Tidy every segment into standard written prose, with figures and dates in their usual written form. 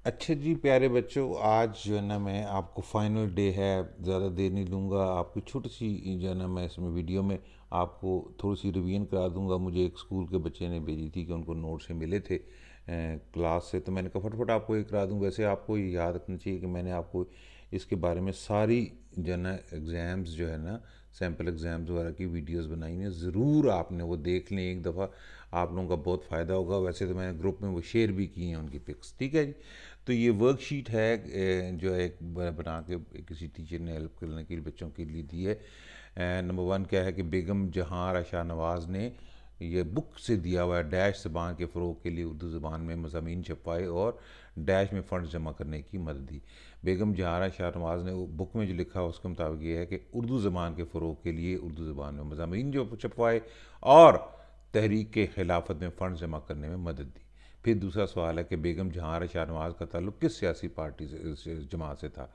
अच्छा जी, प्यारे बच्चों, आज जो है ना मैं आपको फाइनल डे है, ज़्यादा देर नहीं लूँगा। आपकी छोटी सी जो है ना मैं इसमें वीडियो में आपको थोड़ी सी रिवीजन करा दूँगा। मुझे एक स्कूल के बच्चे ने भेजी थी कि उनको नोट से मिले थे क्लास से, तो मैंने कहा फटाफट आपको ये करा दूँ। वैसे आपको ये याद रखना चाहिए कि मैंने आपको इसके बारे में सारी जो है ना एग्ज़ाम्स जो है ना सैम्पल एग्ज़ाम्स वगैरह की वीडियोस बनाई हैं। ज़रूर आपने वो देख लें एक दफ़ा, आप लोगों का बहुत फ़ायदा होगा। वैसे तो मैंने ग्रुप में वो शेयर भी की हैं उनकी पिक्स, ठीक है जी। तो ये वर्कशीट है जो एक बना के किसी टीचर ने हेल्प करने के लिए बच्चों के लिए दी है। नंबर वन क्या है कि बेगम जहां आरा शाहनवाज़ ने ये बुक से दिया हुआ है, डैश ज़बान के फ़रोग के लिए उर्दू ज़बान में मज़ामीन छपवाए और डैश में फ़ंड जमा करने की मदद दी। बेगम जहां आरा शाहनवाज़ ने वो बुक में जो लिखा उसके मुताबिक ये है कि उर्दू ज़बान के फ़रोग के लिए उर्दू ज़बान में मज़ामीन जो छपवाए और तहरीक के खिलाफत में फ़ंड जमा करने में मदद दी। फिर दूसरा सवाल है कि बेगम जहां आरा शाहनवाज़ का ताल्लुक किस सियासी पार्टी से जमात से था।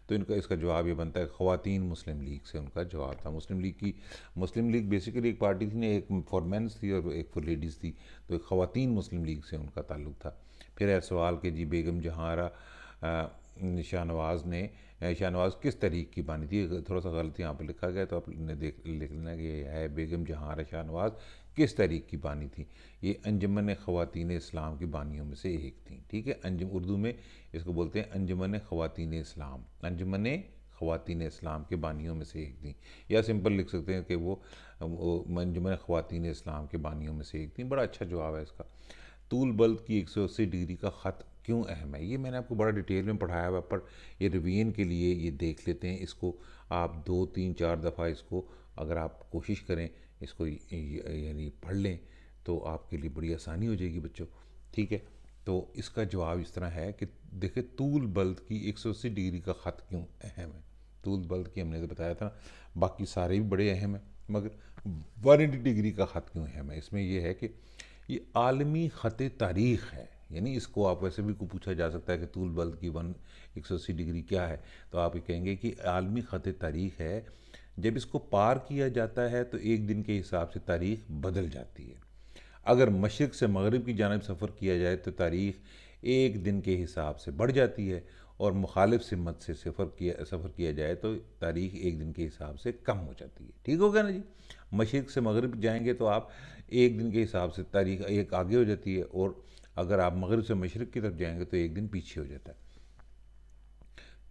तो इनका इसका जवाब ये बनता है ख़वातीन मुस्लिम लीग से उनका जवाब था। मुस्लिम लीग बेसिकली एक पार्टी थी ना, एक फॉर मेंस थी और एक फॉर लेडीज़ थी। तो एक ख़वातीन मुस्लिम लीग से उनका ताल्लुक था। फिर है सवाल कि जी बेगम जहां आरा शाहनवाज़ ने शाहनवाज़ किस तहरीक की बानी थी। थोड़ा सा गलत यहाँ पर लिखा गया, तो आपने देख लिख लेना कि ये है बेगम जहां आरा शाहनवाज़ किस तहरीक की बानी थी। ये अंजुमन ख़वातीन इस्लाम की बानियों में से एक थी, ठीक है। अंजुम उर्दू में इसको बोलते हैं अंजुमन ख़वातीन इस्लाम, अंजुमन ख़वातीन इस्लाम के बानियों में से एक थी। या सिंपल लिख सकते हैं कि वो अंजुमन ख़वातीन इस्लाम के बानियों में से एक थी। बड़ा अच्छा जवाब है इसका। तूल बल्द की 180 डिग्री का ख़त क्यों अहम है, ये मैंने आपको बड़ा डिटेल में पढ़ाया हुआ, पर ये रिवीजन के लिए ये देख लेते हैं। इसको आप 2 3 4 दफ़ा इसको अगर आप कोशिश करें, इसको यानी पढ़ लें, तो आपके लिए बड़ी आसानी हो जाएगी बच्चों, ठीक है। तो इसका जवाब इस तरह है कि देखिए, तूल बल्द की 180 डिग्री का ख़त क्यों अहम है। तूल बल्द की हमने तो बताया था, बाकी सारे भी बड़े अहम हैं, मगर 180 डिग्री का ख़त क्यों अहम है। इसमें यह है कि ये आलमी ख़त तारीख़ है। यानी इसको आप वैसे भी को पूछा जा सकता है कि तूल बल्द की 180 डिग्री क्या है, तो आप ये कहेंगे कि आलमी ख़त तारीख़ है। जब इसको पार किया जाता है तो एक दिन के हिसाब से तारीख़ बदल जाती है। अगर मशरिक़ से मगरिब की जानिब सफ़र किया जाए तो तारीख़ एक दिन के हिसाब से बढ़ जाती है, और मुखालिफ सिमत से सफ़र किया जाए तो तारीख़ एक दिन के हिसाब से कम हो जाती है। ठीक हो गया ना जी। मशरिक़ से मगरिब जाएंगे तो आप एक दिन के हिसाब से तारीख़ एक आगे हो जाती है, और अगर आप मगरिब से मशरिक़ की तरफ जाएंगे तो एक दिन पीछे हो जाता है।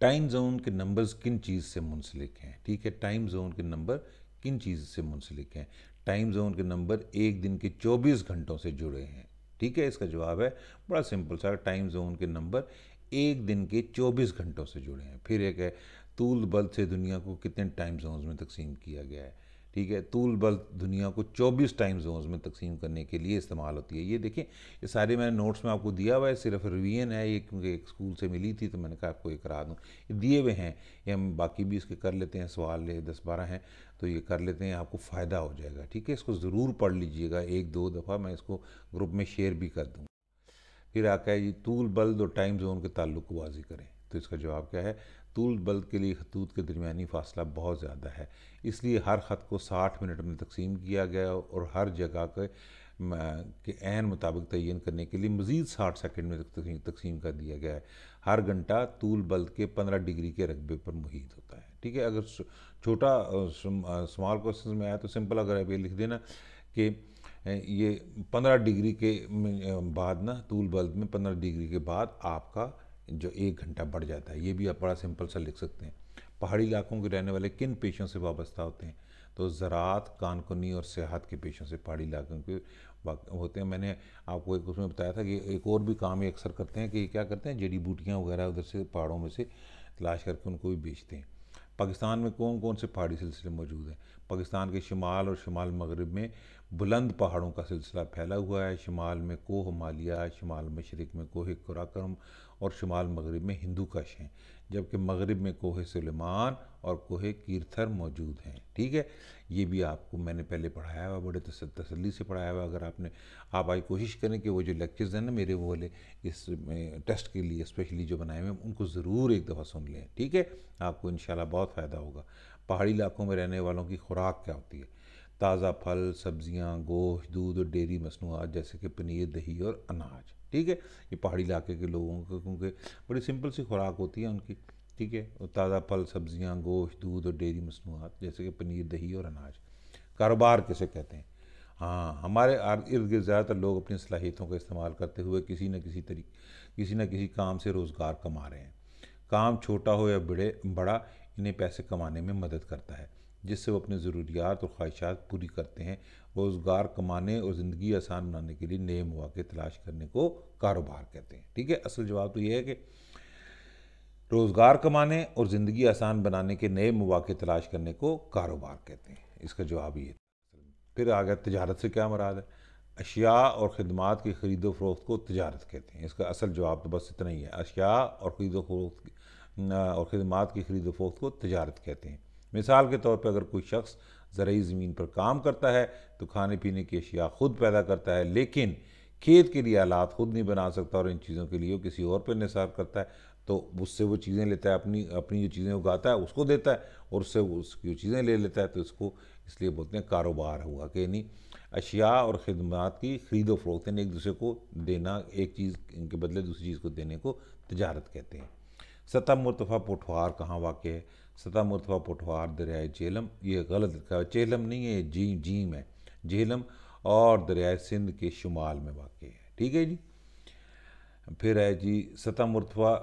टाइम जोन के नंबर्स किन चीज़ से मुंसलिक हैं, ठीक है। टाइम जोन के नंबर किन चीज़ से मुंसलिक हैं। टाइम जोन के नंबर एक दिन के 24 घंटों से जुड़े हैं, ठीक है। इसका जवाब है बड़ा सिंपल सा, टाइम जोन के नंबर एक दिन के 24 घंटों से जुड़े हैं। फिर एक है, तूल बल्द से दुनिया को कितने टाइम जोन्स में तकसीम किया गया है, ठीक है। तूल बल्द दुनिया को 24 टाइम जोन्स में तकसीम करने के लिए इस्तेमाल होती है। ये देखिए, ये सारे मैंने नोट्स में आपको दिया हुआ है, सिर्फ रिवीजन है ये, क्योंकि एक स्कूल से मिली थी तो मैंने कहा आपको ये करा दूँ। ये दिए हुए हैं, ये हम बाकी भी इसके कर लेते हैं, सवाल ये 10 12 हैं तो ये कर लेते हैं, आपको फ़ायदा हो जाएगा, ठीक है। इसको ज़रूर पढ़ लीजिएगा 1 2 दफ़ा, मैं इसको ग्रुप में शेयर भी कर दूँ। फिर आता है जी, तूल बल्द और टाइम जोन के ताल्लुक को वाज़ी करें। तो इसका जवाब क्या है। तूल बल्द के लिए खतूत के दरमियानी फ़ासला बहुत ज़्यादा है, इसलिए हर ख़त को 60 मिनट में तकसीम किया गया, और हर जगह के ऐन मुताबिक तयन करने के लिए मज़ीद 60 सेकंड में तकसीम कर दिया गया है। हर घंटा तूल बल्द के 15 डिग्री के रकबे पर मुहित होता है, ठीक है। अगर छोटा स्मॉल क्वेश्चन में आया तो सिंपल अगर आप ये लिख देना कि ये 15 डिग्री के बाद ना, तूल बल्द में 15 डिग्री के बाद आपका जो 1 घंटा बढ़ जाता है। ये भी आप बड़ा सिंपल सा लिख सकते हैं। पहाड़ी इलाकों के रहने वाले किन पेशों से वाबस्ता होते हैं। तो ज़राअत, कानकुनी और सियाहत के पेशों से पहाड़ी इलाकों के होते हैं। मैंने आपको एक उसमें बताया था कि एक और भी काम ये अक्सर करते हैं कि क्या करते हैं, जड़ी बूटियाँ वगैरह उधर से पहाड़ों में से तलाश करके उनको भी बेचते हैं। पाकिस्तान में कौन कौन से पहाड़ी सिलसिले मौजूद हैं। पाकिस्तान के शुमाल और शुमाल मगरब में बुलंद पहाड़ों का सिलसिला फैला हुआ है। शुमाल में कोह मालिया, शुमाल मशरक़ में कोह कुराकरम और शुमाल मगरब में हिंदू कश हैं, जबकि मगरब में कोह सुलेमान और कोह कीरथर मौजूद हैं, ठीक है। ये भी आपको मैंने पहले पढ़ाया हुआ, बड़े तसल्ली से पढ़ाया हुआ। अगर आप आज कोशिश करें कि वो जो लेक्चर्स हैं ना मेरे, वो वाले इस टेस्ट के लिए स्पेशली जो बनाए हुए हैं, उनको ज़रूर एक दफ़ा सुन लें, ठीक है। आपको इंशाल्लाह बहुत फ़ायदा होगा। पहाड़ी इलाकों में रहने वालों की खुराक क्या होती है। ताज़ा फल, सब्जियां, गोश्त, दूध और डेयरी मसनूआत जैसे कि पनीर, दही और अनाज। ठीक है। ये पहाड़ी इलाके के लोगों को, क्योंकि बड़ी सिंपल सी खुराक होती है उनकी, ठीक है। और ताज़ा फल, सब्जियां, गोश्त, दूध और डेयरी मसनूआत जैसे कि पनीर, दही और अनाज। कारोबार किसे कहते हैं? हाँ, हमारे इर्द गिर्द ज़्यादातर लोग अपनी सलाहियतों का इस्तेमाल करते हुए किसी न किसी काम से रोज़गार कमा रहे हैं। काम छोटा हो या बड़ा, इन्हें पैसे कमाने में मदद करता है, जिससे वो अपनी ज़रूरियात और ख्वाहिशात पूरी करते हैं। रोज़गार कमाने और ज़िंदगी आसान बनाने के लिए नए मौके तलाश करने को कारोबार कहते हैं, ठीक है। असल जवाब तो ये है कि रोज़गार कमाने और ज़िंदगी आसान बनाने के नए मौके तलाश करने को कारोबार कहते हैं। इसका जवाब ये। फिर आ गया तजारत से क्या मुराद है? अशिया और ख़िदमात की ख़रीदो फरोख्त को तजारत कहते हैं। इसका असल जवाब तो बस इतना ही है, अशिया और ख़रीदो फरोख्त और ख़िदमात की ख़रीदो फरोख्त को तजारत कहते हैं। मिसाल के तौर पर अगर कोई शख्स ज़रूरी ज़मीन पर काम करता है तो खाने पीने की अशिया ख़ुद पैदा करता है, लेकिन खेत के लिए आलात ख़ुद नहीं बना सकता और इन चीज़ों के लिए वो किसी और पर निसार करता है, तो उससे वो चीज़ें लेता है, अपनी अपनी जो चीज़ें उगाता है उसको देता है और उससे उसकी चीज़ें ले लेता है, तो इसको इसलिए बोलते हैं कारोबार हुआ। कि नहीं, अशिया और ख़िदमात की ख़रीदो फरोख्त यानी एक दूसरे को देना, एक चीज़ के बदले दूसरी चीज़ को देने को तजारत कहते हैं। सतह मुर्तफ़ा पोठवार कहाँ वाक़ है? सतह मुर्तफ़ा पोठवार दरियाए झेलम, ये गलत लिखा है, चेहलम नहीं है, ये जीम है, झेलम, और दरियाए सिंध के शुमाल में वाक़ है, ठीक है जी। फिर है जी सतह मुर्तफ़ा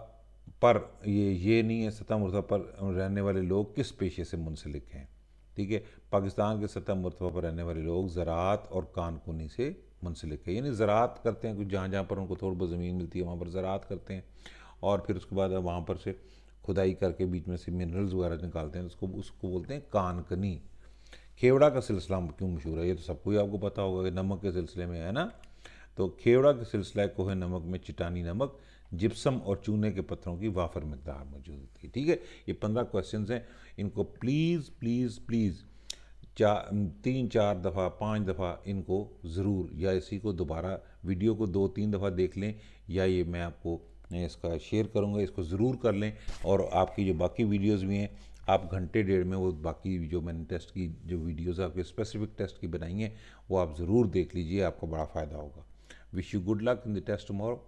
पर, ये नहीं है, सतह मुर्तफ़ा पर रहने वाले लोग किस पेशे से मुंसलिक हैं, ठीक है। पाकिस्तान के सतह मुर्तफ़ा पर रहने वाले लोग ज़राअत और कानकुनी से मुंसलिक है, यानी ज़राअत करते हैं, कुछ जहाँ जहाँ पर उनको थोड़ी बहुत ज़मीन मिलती है वहाँ पर ज़राअत करते हैं, और फिर उसके बाद वहाँ पर से खुदाई करके बीच में से मिनरल्स वगैरह निकालते हैं, उसको उसको बोलते हैं कानकनी। खेवड़ा का सिलसिला क्यों मशहूर है? ये तो सबको ही आपको पता होगा कि नमक के सिलसिले में है ना। तो खेवड़ा के सिलसिला कोहे नमक में चट्टानी नमक, जिप्सम और चूने के पत्थरों की वाफर मकदार मौजूद होती है, ठीक है। ये 15 क्वेश्चंस हैं, इनको प्लीज़ प्लीज़ प्लीज़ 3-4 दफ़ा 5 दफ़ा इनको ज़रूर, या इसी को दोबारा वीडियो को 2-3 दफ़ा देख लें, या ये मैं आपको इसका शेयर करूँगा, इसको ज़रूर कर लें। और आपकी जो बाकी वीडियोस भी हैं, आप घंटे डेढ़ में वो बाकी जो मैंने टेस्ट की जो वीडियोस आपके स्पेसिफिक टेस्ट की बनाई हैं वो आप ज़रूर देख लीजिए, आपको बड़ा फ़ायदा होगा। Wish you good luck in the test tomorrow.